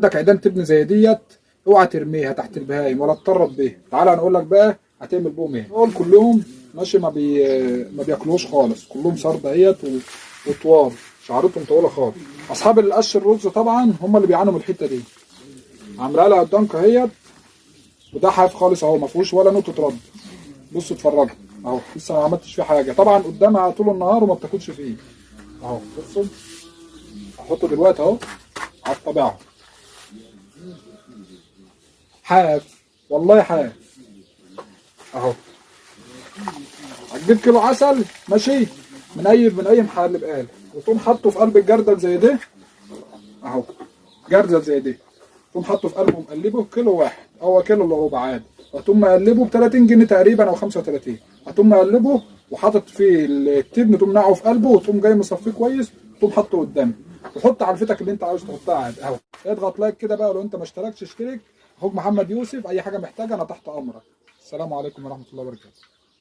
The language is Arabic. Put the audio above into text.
عندك عيدان تبني زي ديت، اوعى ترميها تحت البهايم ولا تطرد بيها. تعالى انا اقول لك بقى هتعمل بهم ايه. دول كلهم ماشي ما بياكلوش خالص، كلهم صرد اهيت وطوال شعرتهم طويله خالص. اصحاب القش الرز طبعا هم اللي بيعانوا من الحته دي. عاملها لها قدامك اهيت، وده حاف خالص اهو، ما فيهوش ولا نقطه رد. بصوا اتفرجوا اهو، لسه ما عملتش فيه حاجه. طبعا قدامها طول النهار وما بتاكلش فيه اهو. بصوا هحطه دلوقتي اهو على الطبيعه. حاف والله حاف اهو. هتجيب كيلو عسل ماشي من اي محل بقال، وتقوم حاطه في قلب الجردل زي ده اهو. جردل زي ده تقوم حاطه في قلبه مقلبه كيلو واحد، هو كيلو الا ربع عادي. وتقوم مقلبه ب 30 جنيه تقريبا او 35. هتقوم مقلبه وحاطط فيه التبن، تقوم نقعه في قلبه وتقوم جاي مصفيه كويس، وتقوم حاطه قدامك وحط على الفتك اللي انت عاوز تحطها عادي اهو. اضغط لايك كده بقى، ولو انت ما اشتركتش اشترك. اخوك محمد يوسف، اي حاجه محتاجه انا تحت امرك. السلام عليكم ورحمه الله وبركاته.